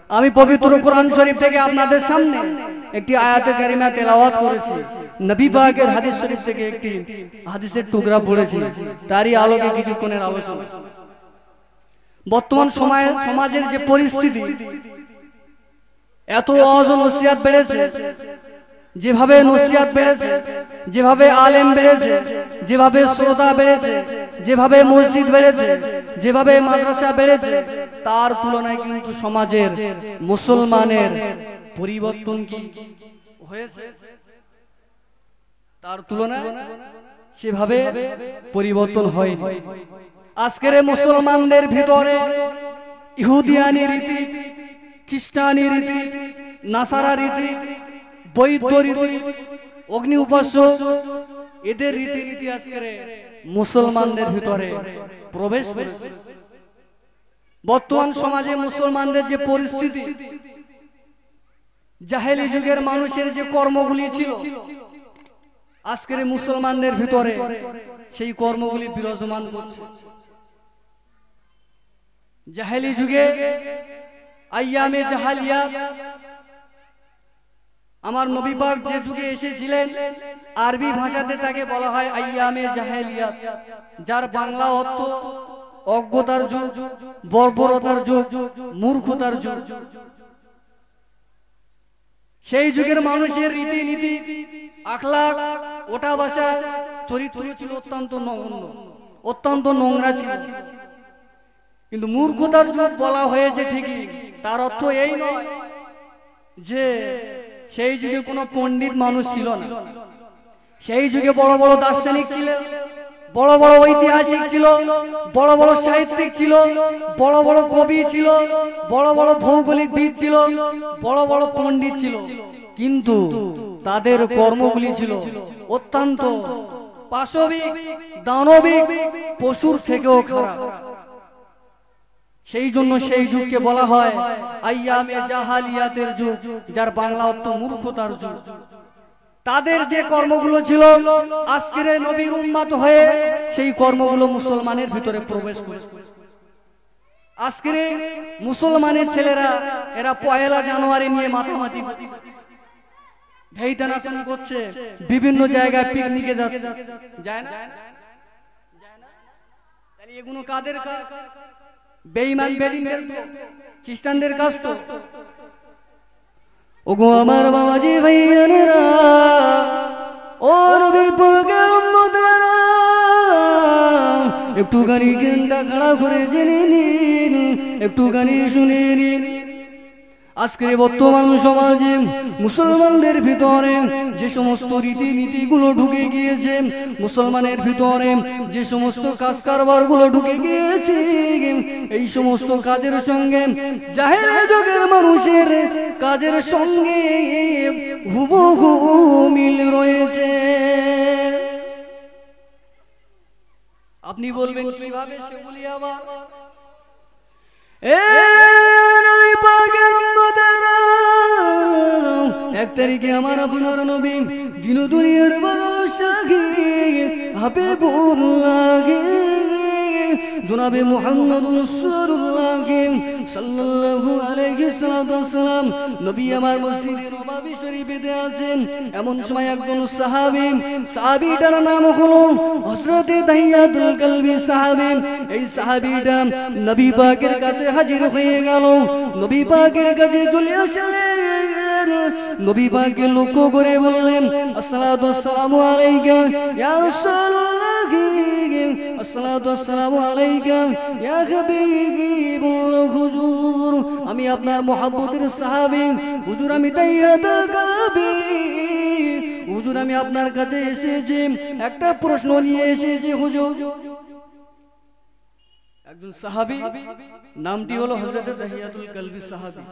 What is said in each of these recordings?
আমি পবিত্র কোরআন শরীফ থেকে আপনাদের সামনে একটি আয়াতে কারিমা তেলাওয়াত করেছি। নবী পাকের হাদিস শরীফ থেকে একটি হাদিসের টুকরা পড়েছি, তারই আলোকে কিছুক্ষণের আলোচনা। বর্তমান সমাজের যে পরিস্থিতি, এত ওয়াজ ও নসিহত বেড়েছে, যেভাবে নসিহত বেড়েছে, যেভাবে আলেম বেড়েছে, যেভাবে শ্রোতা বেড়েছে, যেভাবে মসজিদ বেড়েছে, যেভাবে মাদ্রাসা বেড়েছে, তার তুলনায় কিন্তু সমাজের মুসলমানের পরিবর্তন কি হয়েছে? তার তুলনায় সেভাবে পরিবর্তন হয়নি। আজকের মুসলমানদের ভিতরে ইহুদিয়ানি রীতি, খ্রিস্টানি রীতি, নাসারা রীতি, বৌদ্ধ রীতি, অগ্নি উপাস্য, এদের রীতিনীতি আজকের মুসলমানদের ভিতরে প্রবেশ করেছে। বর্তমান সমাজে মুসলমানদের যে পরিস্থিতি, জাহেলি যুগের মানুষের যে কর্মগুলি ছিল, আজকের মুসলমানদের ভিতরে সেই কর্মগুলি বিরাজমান করছে। জাহেলি যুগে আইয়ামে জাহালিয়া, আমার নবী পাক যে যুগে এসেছিলেন, আরবি ভাষাতে তাকে বলা হয় আইয়ামে জাহেলিয়াত, যার বাংলা অর্থ অজ্ঞতার যুগ, বর্বরতার যুগ, মূর্খতার যুগ। সেই যুগের মানুষের রীতিনীতি, আখলাক, ওঠা বসা, চরিত্র ছিল অত্যন্ত নগণ্য, অত্যন্ত নোংরা ছিল। কিন্তু মূর্খতার যুগ বলা হয়েছে ঠিকই, তার অর্থ এই নয় যে সেই যুগে কোনো পণ্ডিত মানুষ ছিল না। সেই যুগে বড় বড় দার্শনিক ছিল, বড় বড় ঐতিহাসিক ছিল, বড় বড় সাহিত্যিক ছিল, বড় বড় কবি ছিল, বড় বড় ভৌগোলিকবিদ ছিল, বড় বড় পণ্ডিত ছিল। কিন্তু তাদের কর্মগুলি ছিল অত্যন্ত পাশবিক, দানবিক, পশুর থেকেও খারাপ। সেই জন্য সেই যুগকে বলা হয় আইয়ামে জাহালিয়াতের যুগ, যার বাংলা অর্থ মূর্খতার যুগ। তাদের যে কর্মগুলো ছিল, আজকের নবীর উম্মত হয়ে সেই কর্মগুলো মুসলমানের ভিতরে প্রবেশ করেছে। আজকের মুসলমানের ছেলেরা এরা পয়লা জানুয়ারি নিয়ে মাতামাতি ভেইতানাশন করছে, বিভিন্ন জায়গায় পিকনিকে যাচ্ছে, যায় না? তাহলে এগুলো কাদের কাজ? বেঈমান বেদিনদের, খ্রিস্টানদের কাজ তো। ওগো আমার বাবাজি ভাইয়ারা, ও নবী পাকের উম্মতেরা, একটুখানি জ্ঞানটা খাড়া করে জেনে নিন, একটুখানি শুনে নিন। আজকের বর্তমান সমাজে মুসলমানদের ভিতরে যে সমস্ত রীতিনীতিগুলো ঢুকে গিয়েছে, মুসলমানের ভিতরে যে সমস্ত কাজ কারবারগুলো ঢুকে গিয়েছে, এই সমস্ত কাজের সঙ্গে জাহেলি যুগের মানুষের কাজের সঙ্গে হুবহু মিল রয়েছে। আপনি বলবেন কিভাবে সেগুলি আবার? এক তারিখে আমার আপনার নবী দিন দুনিয়ার বড় শাহি হাবিবুল্লাহ জনাবে মুহাম্মদুর রাসূলুল্লাহ সাল্লাল্লাহু আলাইহি ওয়াসাল্লাম নবী আমার মসজিদে নববী শরীফে আছেন। এমন সময় একজন সাহাবীটার নাম হলো হযরত দাহিয়াতুল কালবি সাহাবী। এই সাহাবীটা নবী পাকের কাছে হাজির হয়ে গেল, নবী পাকের কাছে চলে আসলেন। নবী পাককে লক্ষ্য করে বললেন, আসসালাতু ওয়াসসালামু আলাইকা ইয়া রাসূলুল্লাহ, আসসালাতু ওয়াসসালামু আলাইকা ইয়া হাবিবাল্লাহ। হুজুর, আমি আপনার মুহাব্বতের সাহাবী, হুজুর আমি দাহিয়াতুল কালবি, হুজুর আমি আপনার কাছে এসেছি, একটা প্রশ্ন নিয়ে এসেছি হুজুর। একজন সাহাবী, নামটি হলো হযরত দাহিয়াতুল কালবি সাহাবী।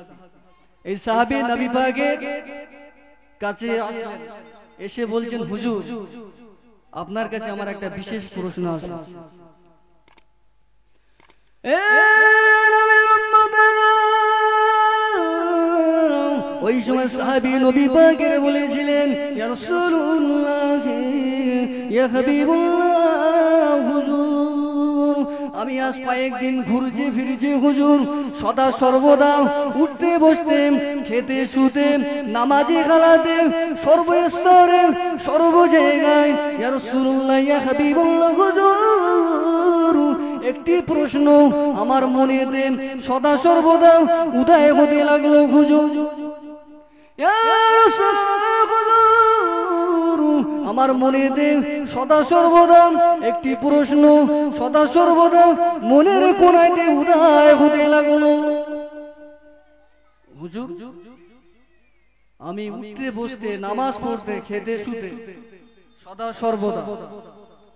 এই সাহাবী নবী পাকের কাছে আসলেন, এসে বলছেন, হুজুর আপনার কাছে আমার একটা বিশেষ প্রশ্ন আছে। ওই সময় সাহাবী নবী পাকের বলেছিলেন, ইয়া রাসূলুল্লাহ ইয়া হাবিবুল্লাহ হুজুর আমি আজ কয়েকদিন ঘুরছি ফিরছি হুজুর সদা সর্বদা উঠতে বসতে খেতে শুতে নামাজে কালাতে সর্বস্তরে সর্ব জায়গায় ইয়া রাসূলুল্লাহ ইয়া হাবিবুল্লাহ হুজুর একটি প্রশ্ন আমার মনেতে সদা সর্বদা উদয় হতে লাগলো হুজুর ইয়া রাসূলুল্লাহ হুজুর আমার মনেতে সদা সর্বদা একটি প্রশ্ন সদা সর্বদা মনের কোণাতে উদয় হতে লাগলো হুজুর আমি উঠতে বসতে নামাজ পড়তে খেতে শুতে সদা সর্বদা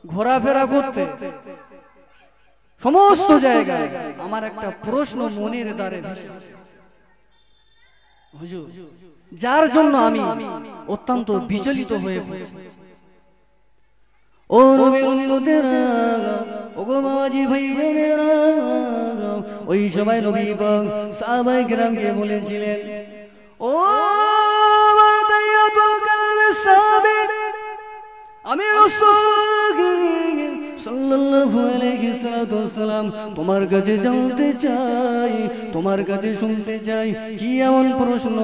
ঘোরাফেরা করতে সমস্ত জায়গায় আমার একটা প্রশ্ন মনের দ্বারে ভেসে হুজুর যার জন্য আমি অত্যন্ত বিচলিত হয়ে পড়েছি ও নবীর উম্মতেরা ওগো বাবাজি ভাইয়েরা ওই সবাই নবী পাক সাহাবায়ে কেরামকে বলেছিলেন ও বাদায়াতুল কালবি সাবির আমি রাসূল সাল্লাল্লাহু আলাইহি সাল্লাম তোমার কাছে জানতে চাই তোমার কাছে শুনতে চাই কি এমন প্রশ্ন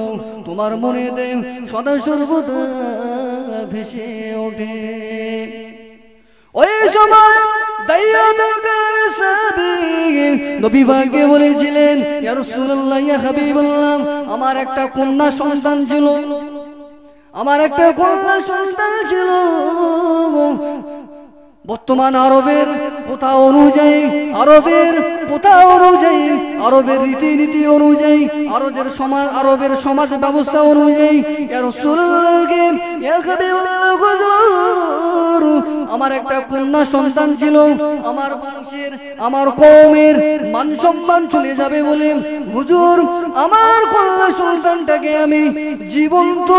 তোমার মনেতে সদা সর্বদা ভেসে ওঠে ওই সময় দাইয়াতুল কালবি সাবির নবী পাককে বলেছিলেন ইয়া রাসূলুল্লাহ ইয়া হাবিবাল্লাহ আমার একটা কন্যা সন্তান ছিল আমার একটা কন্যা সন্তান ছিল বর্তমান আরবের প্রথা অনুযায়ী আরবের রীতিনীতি অনুযায়ী আরবের সমাজ ব্যবস্থা অনুযায়ী ইয়া রাসূলুল্লাহকে ইয়া হাবিবাল্লাহ হুজুর আমার একটা কন্যা সন্তান ছিল আমার বংশের আমার কওমের মান সম্মান চলে যাবে বলে হুজুর আমার কন্যা সন্তানটাকে আমি জীবন্ত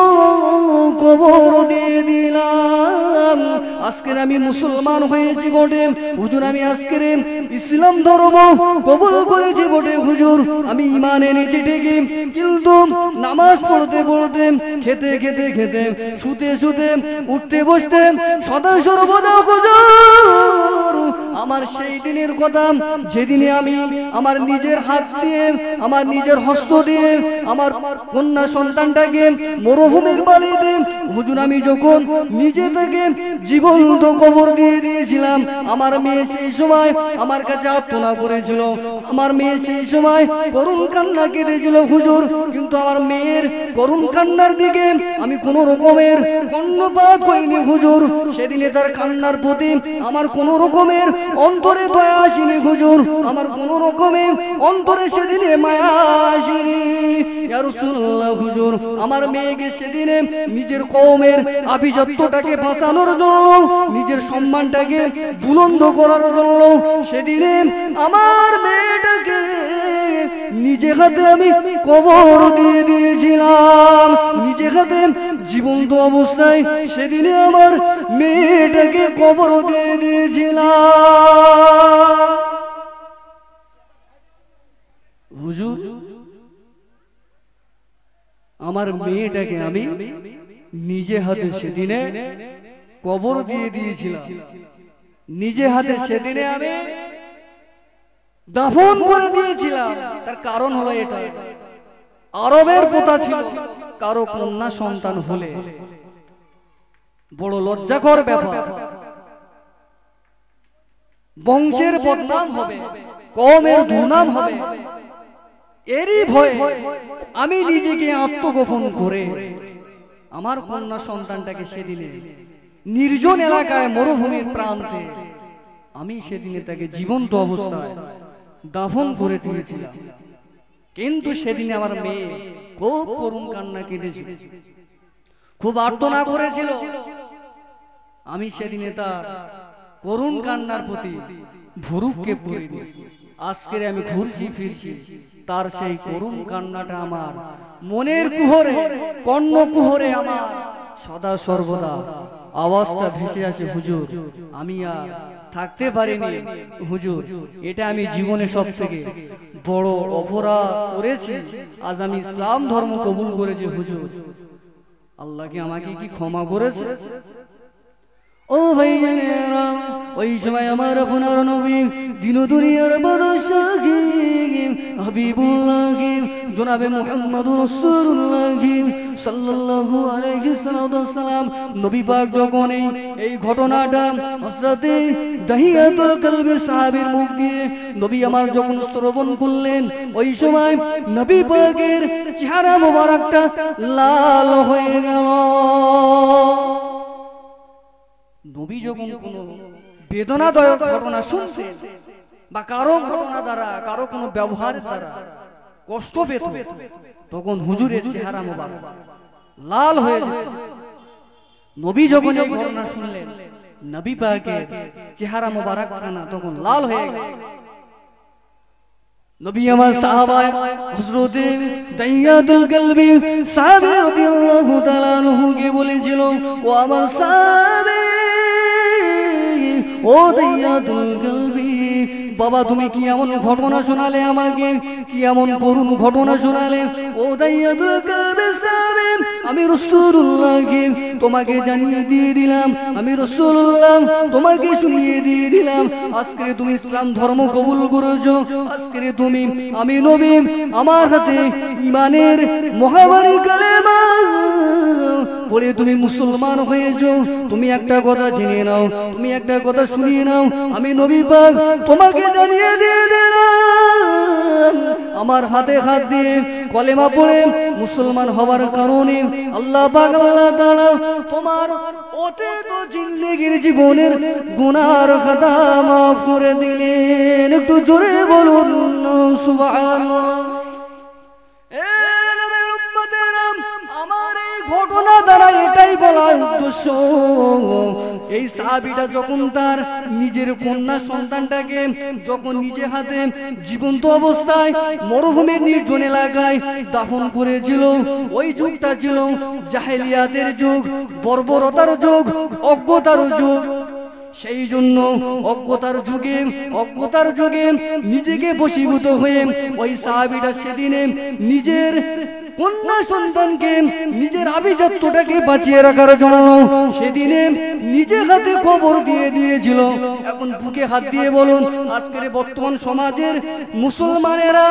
কবর দিয়ে দিলাম আজকের আমি মুসলমান হয়েছি বটে হুজুর আমি আজকের ইসলাম ধর্ম কবুল করেছি বটে হুজুর আমি ঈমান এনেছি ঠিকই কিন্তু নামাজ পড়তে পড়তে খেতে খেতে খেতে শুতে শুতে উঠতে বসতে সদা সর্বদা হুজুর আমার সেই দিনের কথা যেদিনে আমি আমার নিজের হাত দিয়ে আমার নিজের হস্ত দিয়ে আমার কন্যা সন্তানটাকে মরুভূমির বালিতে হুজুর আমি যখন নিজে থেকে জীবন্ত কবর দিয়ে দিয়েছিলাম আমার মেয়ে সেই সময় আমার কাছে আর্তনা করেছিল আমার মেয়ে সেই সময় করুণ কান্না কেঁদেছিল হুজুর কিন্তু আমার মেয়ের করুণ কান্নার দিকে আমি কোন রকমের কর্ণপাত করিনি হুজুর সেদিনে তার কান্নার প্রতি আমার কোন রকমের অন্তরে দয়া আসেনি হুজুর আমার কোন রকমের অন্তরে সেদিনে মায়া আসেনি ইয়া রাসূলুল্লাহ হুজুর আমার মেয়েকে সেদিনে নিজের কওমের আভিজাত্যটাকে বাঁচানোর জন্য নিজের সম্মানটাকে বুলন্দ করার জন্য সেদিনে আমার মেয়েটাকে নিজে হাতে আমি কবর দিয়ে দিয়েছিলাম নিজে হাতে জীবন্ত অবস্থায় সেদিনে আমার মেয়েটাকে কবর দিয়ে দিয়েছিলাম হুজুর আমার মেয়েটাকে আমি নিজে হাতে সেদিনে কবর দিয়ে দিয়েছিলাম নিজে হাতে সেদিনে আমি দাফন করে দিয়েছিলাম তার কারণ হলো এটা আরবের প্রথা ছিল কারো কন্যা সন্তান হলে বড় লজ্জাকর ব্যাপার বংশের বদনাম হবে কওমের দুর্নাম হবে এরই ভয়ে আমি নিজেকে আত্মগোপন করে আমার কন্যা সন্তানটাকে সেদিনে নির্জন এলাকায় মরুভূমির প্রান্তে আমি সেদিনে তাকে জীবন্ত অবস্থায় দাফন করে দিয়েছিলাম কিন্তু সেদিনে আমার মেয়ে খুব করুণ কান্না কেঁদেছিল খুব আর্তনা করেছিল আমি সেদিনে তার করুণ কান্নার প্রতি ভুরুক্ষেপ করিনি আজকে আমি ঘুরছি ফিরছি তার সেই করুণ কান্নাটা আমার মনের কুহরে কর্ণ কুহরে আমার সদা সর্বদা আওয়াজটা ভেসে আসে হুজুর আমি আর থাকতে পারিনি হুজুর এটা আমি জীবনে সব থেকে বড় অপরাধ করেছি আজ আমি ইসলাম ধর্ম কবুল করেছি হুজুর আল্লাহ কি আমাকে কি ক্ষমা করেছে ও ভাইজানেরা, ওই সময় আমার আপনার নবী দিন দুনিয়ার বাদশাহ হাবিবুল্লাহ জনাবে মুহাম্মদুর রাসূলুল্লাহ সাল্লাল্লাহু আলাইহি সাল্লাম নবী পাক যখন এই ঘটনাটা হযরতে দাহিয়াতুল কলবি সাহাবীর মুখ দিয়ে নবী আমার যখন শ্রবণ করলেন, ওই সময় নবী পাকের চেহারা মোবারকটা লাল হয়ে গেল। নবী যখন কোনো বেদনাদায়ক ঘটনা শুনতেন বা কারো ঘটনা দ্বারা কারো কোনো ব্যবহারের দ্বারা কষ্ট পেত, তখন হুজুরের চেহারা মোবারক লাল হয়ে যেত। নবী যখন এই ঘটনা শুনলেন, নবী পাকের চেহারা মোবারক তখন লাল হয়ে গেল। নবী আমার সাহাবা হযরত দাইয়াতুল কলবি সাহাবী রাদিয়াল্লাহু তাআলা আনহু কে বলেছিল, ও আমার সাহাবী, ও দাইয়াতুল কলবি, বাবা তুমি কি এমন ঘটনা শোনালে আমাকে, কি এমন করুণ ঘটনা শোনালে। ও দাইয়াতুল কলবি সাহাবী, আমি রাসূলুল্লাহকে তোমাকে জানিয়ে দিয়ে দিলাম, আমি রাসূলুল্লাহ তোমাকে শুনিয়ে দিয়ে দিলাম, আজকে তুমি ইসলাম ধর্ম কবুল করেছো, আজকে তুমি আমি নবী আমার হাতে ঈমানের মহামারী কালেমা বলে তুমি মুসলমান হয়েছো। তুমি একটা কথা জেনে নাও, তুমি একটা কথা শুনিয়ে নাও, আমি নবী পাক তোমাকে জানিয়ে দিয়ে দিলাম, আমার হাতে হাত দিয়ে কলেমা পড়ে মুসলমান হওয়ার কারণে আল্লাহ পাক আল্লাহ তাআলা তোমার অতীত জিন্দেগীর জীবনের গুনার খাতা মাফ করে দিলেন। একটু জোরে বলুন সুবহানাল্লাহ। আমার এই ঘটনা দ্বারা এটাই বলার উদ্দেশ্য, এই সাহাবীটা যখন তার নিজের কন্যা সন্তানটাকে যখন নিজে হাতে জীবন্ত অবস্থায় মরুভূমির নির্জন এলাকায় দাফন করেছিল, ওই যুগটা ছিল জাহেলিয়াতের যুগ, বর্বরতার যুগ, অজ্ঞতার যুগ। সেই জন্য অজ্ঞতার যুগে নিজেকে বশীভূত হয়ে ওই সাহাবীটা সেদিনে নিজের কন্যা সন্তানকে নিজের আভিজাত্যটাকে বাঁচিয়ে রাখার জন্য সেদিনে নিজে হাতে কবর দিয়ে দিয়েছিল। এখন বুকে হাত দিয়ে বলুন, আজকের বর্তমান সমাজের মুসলমানেরা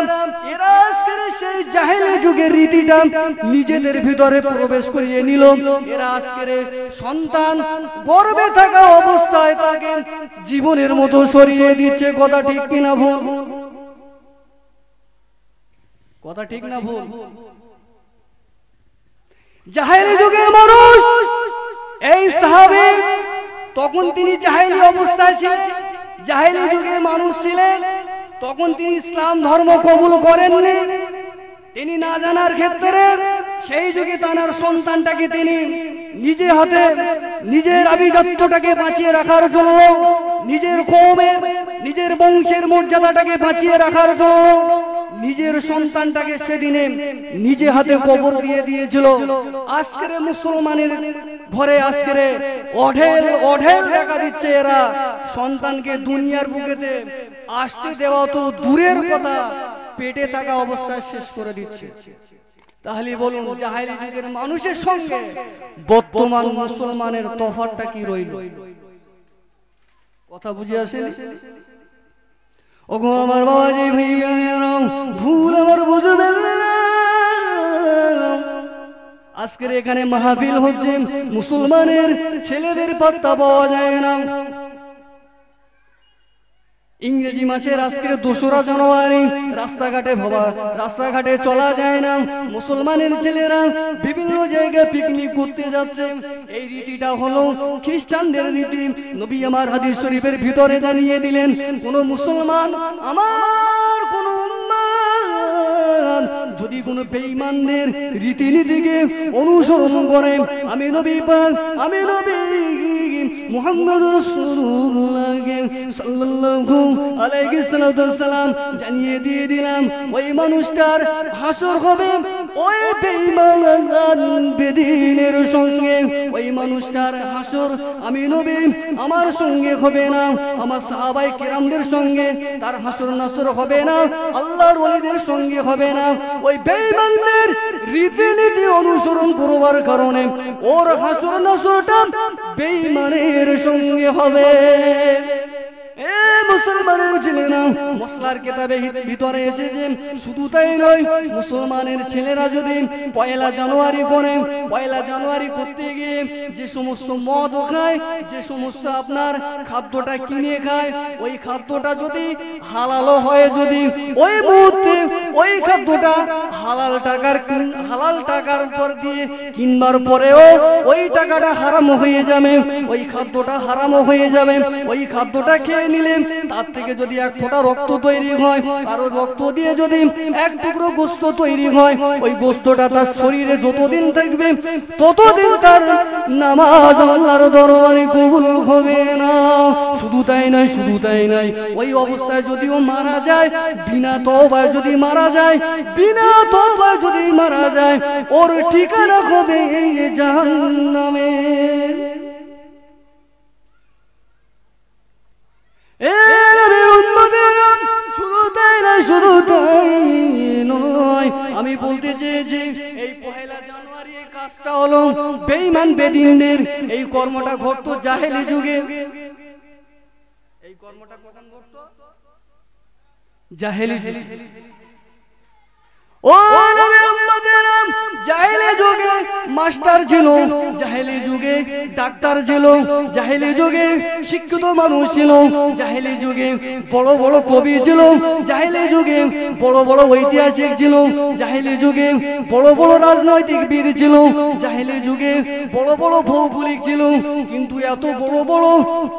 এরা আজকের সেই জাহেলি যুগের রীতিটা নিজেদের ভিতরে প্রবেশ করিয়ে নিল। এরা আজকের সন্তান গর্ভে থাকা অবস্থায় তাকে জীবনের মতো সরিয়ে দিচ্ছে। কথা ঠিক কিনা ভুল? কথা ঠিক না ভুল? জাহেলি যুগের মানুষ এই সাহাবী, তখন তিনি জাহেলি অবস্থায় ছিলেন, জাহেলি যুগের মানুষ ছিলেন, তখন তিনি ইসলাম ধর্ম কবুল করেননি। তিনি না জানার ক্ষেত্রে সেই যুগে তার সন্তানটাকে তিনি নিজে হাতে নিজের আভিজাত্যটাকে বাঁচিয়ে রাখার জন্য, নিজের কওমের নিজের বংশের মর্যাদাটাকে বাঁচিয়ে রাখার জন্য নিজের সন্তানটাকে সেদিনে নিজে হাতে কবর দিয়ে দিয়েছিল। আজকের মুসলমানের ঘরে আজকের অঢেল দেখা দিচ্ছে, এরা সন্তানকে দুনিয়ার বুকেতে আসতে দেওয়া তো দূরের কথা, পেটে থাকা অবস্থায় শেষ করে দিচ্ছে। তাহলে বলুন, জাহেলি যুগের মানুষের সঙ্গে বর্তমান মুসলমানের তফাৎটা কি রইল? কথা বুঝে আসেন? ওগো আমার বাবাজি ভাইয়ারা, ভুল আমার বুঝবেন না। আজকের এখানে মাহফিল হচ্ছে, মুসলমানের ছেলেদের পাত্তা পাওয়া যায় না। ইংরেজি মাসের আজকের 2রা জানুয়ারি রাস্তাঘাটে চলা যায় না। মুসলমানের ছেলেরা বিভিন্ন জায়গায় পিকনিক করতে যাচ্ছে। এই রীতিটা হলো খ্রিস্টানদের রীতি। নবী আমার হাদিস শরীফের ভিতরে জানিয়ে দিলেন, কোন মুসলমান আমার কোন যদি কোন বেঈমানদের রীতিনীতিকে অনুসরণ করে, আমি নবী মুহাম্মদুর রাসূলুল্লাহ সাল্লাল্লাহু আলাইহি সাল্লাম জানিয়ে দিয়ে দিলাম, ওই মানুষটার হাসর হবে ওই বেঈমান বেদিনের সঙ্গে ওই মানুষটার হাসর আমি নবী আমার সঙ্গে হবে না, আমার সাহাবায়ে কিরামদের সঙ্গে তার হাসর নাসর হবে না, আল্লাহর ওলিদের সঙ্গে হবে না। ওই বেঈমানদের রীতিনীতি অনুসরণ করবার কারণে ওর হাসর নাসরটা বেঈমানের সঙ্গে হবে। মুসলমানের ছেলেরা মশলার কিতাবে ভিতরে এসেছে, শুধু তাই নয়, মুসলমানের ছেলেরা যদি পয়লা জানুয়ারি করে, পয়লা জানুয়ারি করতে গিয়ে যে সমস্ত মদ খায়, যে সমস্ত আপনার খাদ্যটা কিনে খায়, ওই খাদ্যটা যদি হালালও হয়, যদি ওই মুহূর্তে ওই খাদ্যটা হালাল টাকার উপর দিয়ে কিনবার পরেও ওই টাকাটা হারাম হয়ে যাবে, ওই খাদ্যটা হারাম হয়ে যাবে। ওই খাদ্যটা খেয়ে নিলে তার থেকে যদি এক ফোঁটা রক্ত তৈরি হয়, আর ওই রক্ত দিয়ে যদি এক টুকরো গোশত তৈরি হয়, ওই গোশতটা তার শরীরে যতদিন থাকবে ততদিন তার নামাজ আল্লাহর দরবারে কবুল হবে না। শুধু তাই নয়, শুধু তাই নয়, ওই অবস্থায় যদিও মারা যায়, বিনা তওবায় যদি মারা যায়, বিনা তওবায় যদি মারা যায়, ওর ঠিকানা হবে এই জাহান্নামে। শুধু তাই নয়, শুধু তাই নয়, আমি বলতে চেয়েছি এই পহেলা জানুয়ারি এই কাজটা হলো বেঈমান বেদিনদের। এই কর্মটা ঘটতো জাহেলি যুগে। এই কর্মটা কখন ঘটতো? জাহেলি যুগে। ও নবী উম্মতেরা, জাহেলি যুগে মাস্টার ছিল, জাহেলি যুগে ডাক্তার ছিল, জাহেলি যুগে শিক্ষিত মানুষ ছিল, জাহেলি যুগে বড় বড় কবি ছিল, জাহেলি যুগে বড় বড় ঐতিহাসিক ছিল, জাহেলি যুগে বড় বড় রাজনৈতিক বীর ছিল, জাহেলি যুগে বড় বড় ভৌগোলিক ছিল। কিন্তু এত বড় বড়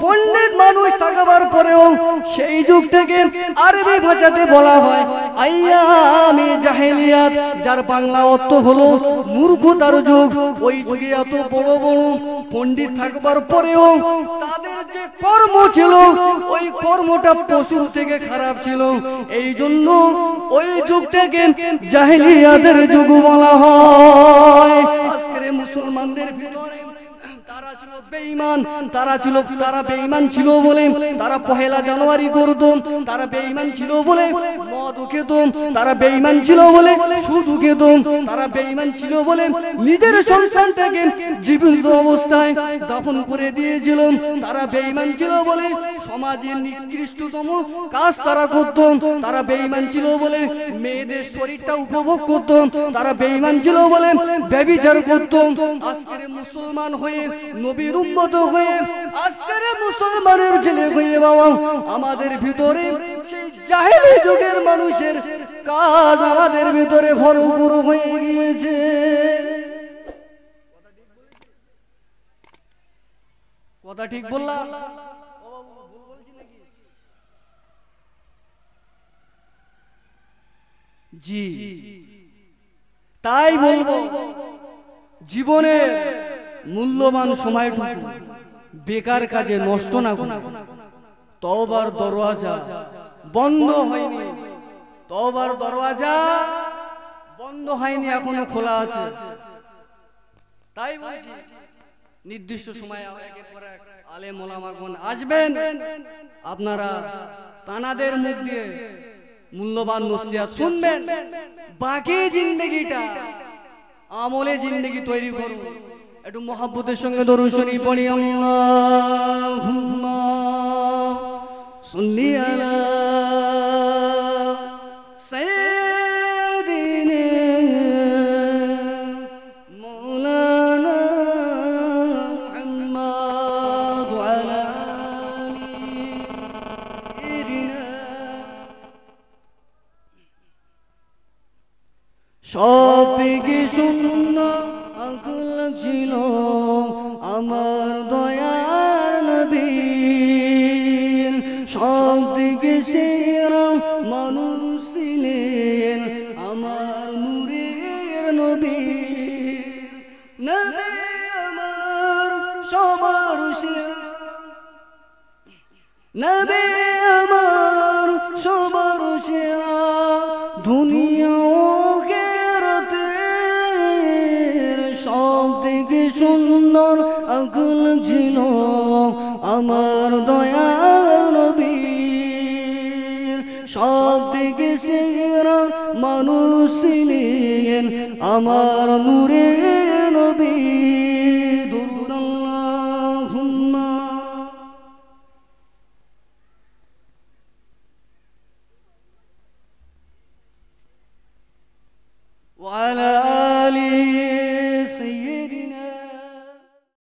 পণ্ডিত মানুষ থাকার পরেও সেই যুগ থেকে আরবি ভাষাতে বলা হয় আইয়ামে জাহেলিয়াত, যার বাংলা অর্থ হলো মূর্খতার যুগ। ওই যুগে এত বড় বড় পণ্ডিত থাকবার পরেও তাদের যে কর্ম ছিল, ওই কর্মটা পশুর থেকে খারাপ ছিল। এই জন্য ওই যুগটাকে জাহেলিয়াতের যুগ বলা হয়। আজকের মুসলমানদের ভিতরে তারা ছিল বেঈমান, তারা বেঈমান ছিল বলে তারা পহেলা জানুয়ারি করত, তারা বেঈমান ছিল বলে মদ খেত, তারা বেঈমান ছিল বলে সুদ খেত, তারা বেঈমান ছিল বলে নিজের সন্তানটাকে জীবিত অবস্থায় দাফন করে দিয়েছিল, তারা বেঈমান ছিল বলে সমাজের নিকৃষ্টতম কাজ তারা করত, তারা বেঈমান ছিল বলে মেয়েদের শরীরটা উপভোগ করত, তারা বেঈমান ছিল বলে ব্যভিচার করত। আজকের মুসলমান হয়ে, নবীর উম্মত হয়ে, আজকের মুসলমানের ছেলে হয়ে বাবা আমাদের ভিতরে সেই জাহেলি যুগের মানুষের কাজ আমাদের ভিতরে ভরপুর হয়ে গিয়েছে। কথা ঠিক বললাম? জি, তাই বলবো জীবনের মূল্যবান সময়টুকু বেকার কাজে নষ্ট না করে তওবার দরওয়াজা বন্ধ হয়নি, তওবার দরওয়াজা বন্ধ হয়নি, এখনো খোলা আছে। তাই বলছি নির্দিষ্ট সময়ে একের পর এক আলেম ওলামাগণ আসবেন, আপনারা তানাদের মুখ দিয়ে মূল্যবান নসিহত শুনবেন, বাকি জিন্দেগিটা আমলে জিন্দেগি তৈরি করুন। একটু মহব্বতের সঙ্গে দরুদ শরীফ পড়ি, আল্লাহুম্মা সাল্লি আলা সাইয়্যিদিনা মাওলানা মুহাম্মদ ওয়া আলা আলিহি। সব থেকে সুন্দর আকুল ছিল আমার দয়ার নবীর, সব থেকে সেরা মানুষ ছিলেন আমার নূরের নবী। নবী আমার সবার সেরা, নবী আমার সবার সেরা, দুনিয়া আমার দয়ার নবী সব থেকে সেরা মানুষ ছিলেন আমার নূরের নবী দুরূদ আল্লাহুম্মা ওয়া আলা আলিহি